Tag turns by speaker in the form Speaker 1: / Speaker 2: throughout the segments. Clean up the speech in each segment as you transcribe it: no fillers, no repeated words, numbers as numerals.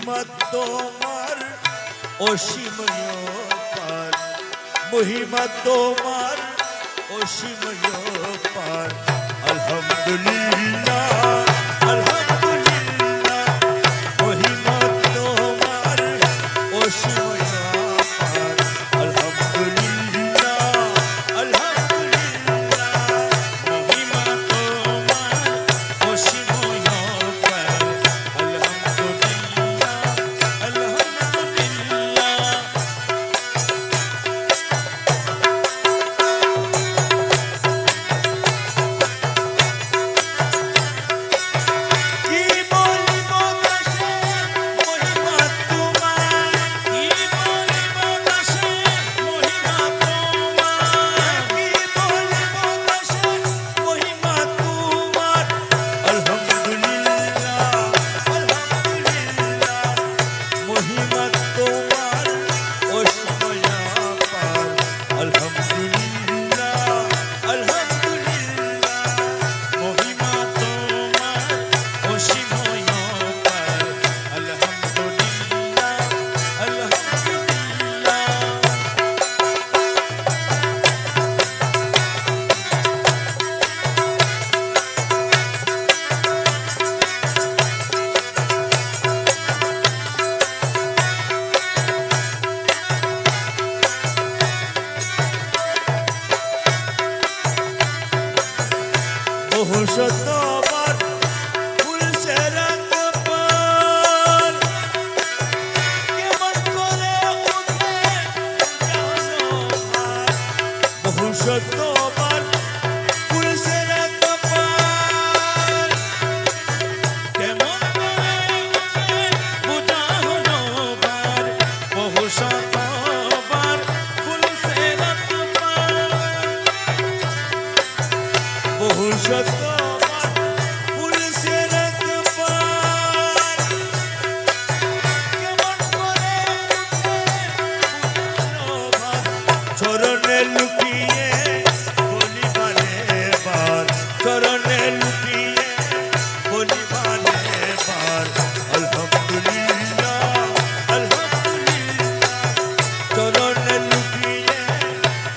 Speaker 1: মহিমা তোমার অসীময় পার, মহিমা তোমার অসীময় পার। আলহামদুলিল্লাহ আলহামদুলিল্লাহ, মহিমা তোমার অসীময় পার। আলহামদুলিল্লাহ আলহামদুলিল্লাহ, মহিমা তোমার অসীময় পার। আলহামদুলিল্লাহ আলহামদুলিল্লাহ। বহু শতবার ফুল সেরাত পার, কেমন করে উঠে জানোবার। বহু শতবার ফুল সেরাত পার, কেমন করে উঠে জানোবার। বহু শতবার ফুল সেরাত পার, বহু শতবার ফুল সেরাত পার, কেমন করে জানোবার। চরণে লুকিয়ে বলিবারে বার, চরণে লুকিয়ে বলিবারে বার। আলহামদুলিল্লাহ আলহামদুলিল্লাহ, চরণে লুকিয়ে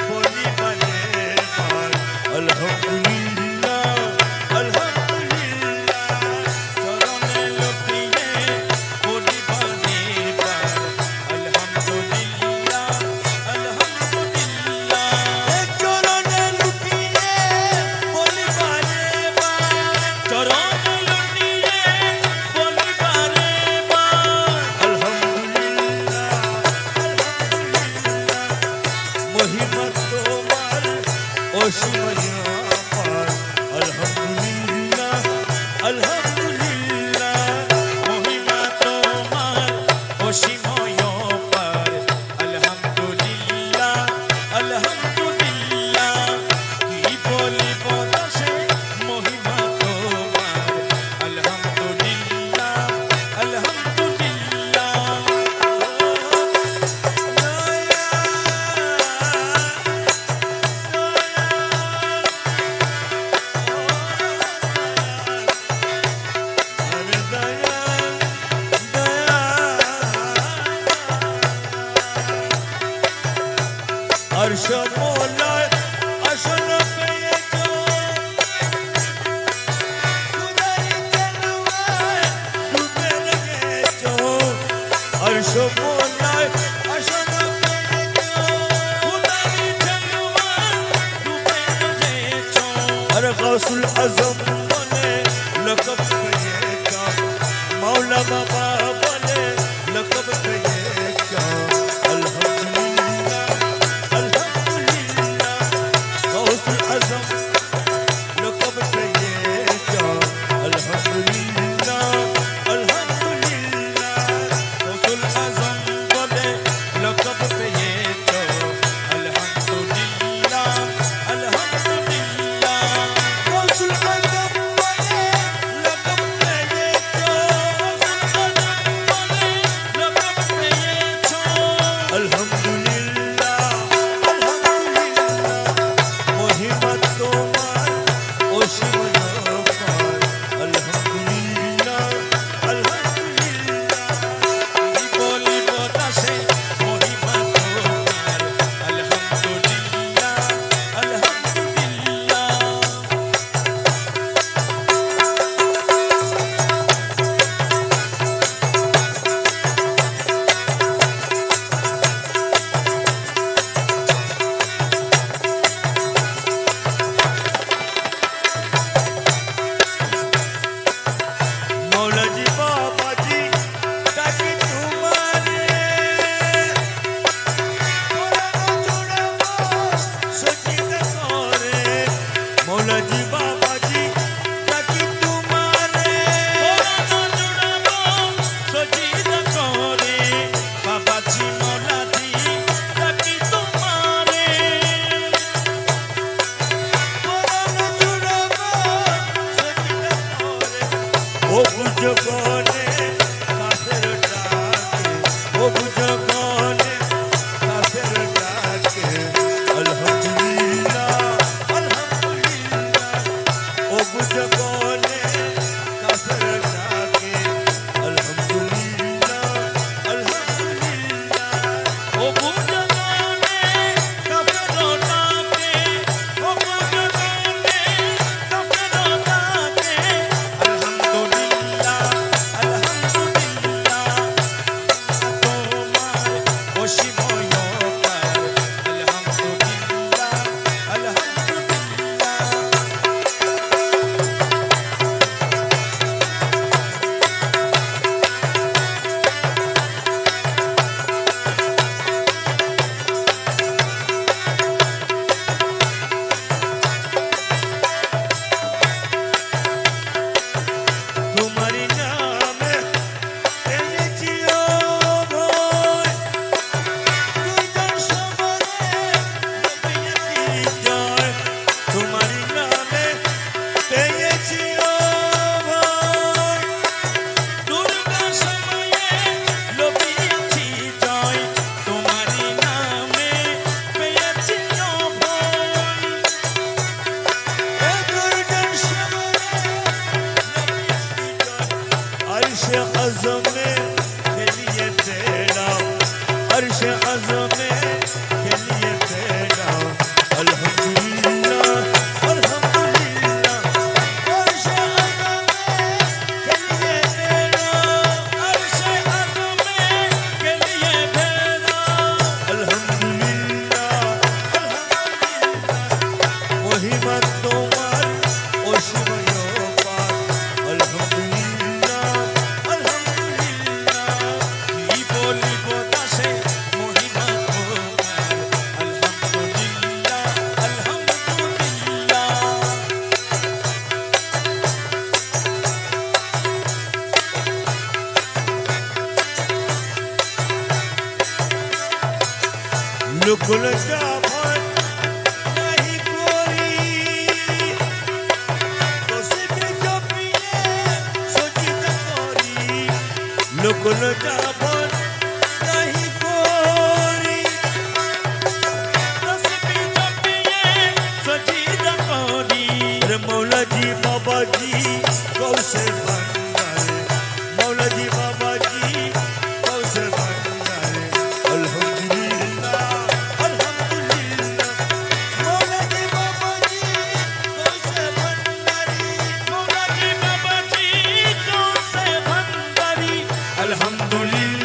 Speaker 1: বলিবারে বার। আলহামদুলিল্লাহ আলহামদুলিল্লাহ, চরণে লুকিয়ে বলিবারে বার। আলহামদুলিল্লাহ আলহামদুলিল্লাহ, চরণে লুকিয়ে বলিবারে বার, চরণে লুকিয়ে বলিবারে বার। আলহামদুলিল্লাহ আলহামদুলিল্লাহ, মহিমা তোমার অসীময় পার। আলহামদুলিল্লাহ আলহামদুলিল্লাহ, মহিমা তোমার অসীময় পার। আলহামদুলিল্লাহ আলহামদুলিল্লাহ, কি বলিব দাসে মহিমা তোমার। আলহামদুলিল্লাহ আলহামদুলিল্লাহ। अर्श मोला अशन पेचो, खुदाई तलवार डूबे लगेचो। अर्श मोला अशन पेचो, खुदाई तलवार डूबे लगेचो। अरे गौसुल आज़म बने लक़ब पेचो, मौला बाबा बने लक़ब पेचो। अल्हम्दुलिल्लाह अल्हम्दुलिल्लाह, गौसुल आज़म लक़ब पेचो। अल्हम्दुलिल्लाह अल्हम्दुलिल्लाह, गौसुल आज़म बने लक़ब पेचो। अल्हम्दुलिल्लाह अल्हम्दुलिल्लाह, गौसुल आज़म बने लक़ब पेचो। गौसुल आज़म बने लक़ब तेरा, अर्श अज़मे के लिए तेरा, अल्हम्दुलिल्लाह अल्हम्दुलिल्लाह। अर्श अज़मे के लिए तेरा, अर्श अज़मे के लिए तेरा, अल्हम्दुलिल्लाह अल्हम्दुलिल्लाह। महिमा তোমার অসীম পার, আলহামদুলিল্লাহ আলহামদুলিল্লাহ। কি বলিব দাসে মহিমা তোমার, আলহামদুলিল্লাহ আলহামদুলিল্লাহ। লুকুল জাফর नहीं कोरी, तो सिद्ध जपिए सजिद कोरी। लुकुल जाफर नहीं कोरी, तो सिद्ध जपिए सजिद कोरी। रे मौला जी बाबा जी गौसे बंदारे, मौला जी बाबा जी गौसे बंदारे, अल्हम्दुलिल्लाह अल्हम्दुलिल्लाह। मौला जी बाबा जी गौसे बंदारी, मौला जी बाबा जी गौसे बंदारी, अल्हम्दुलिल्लाह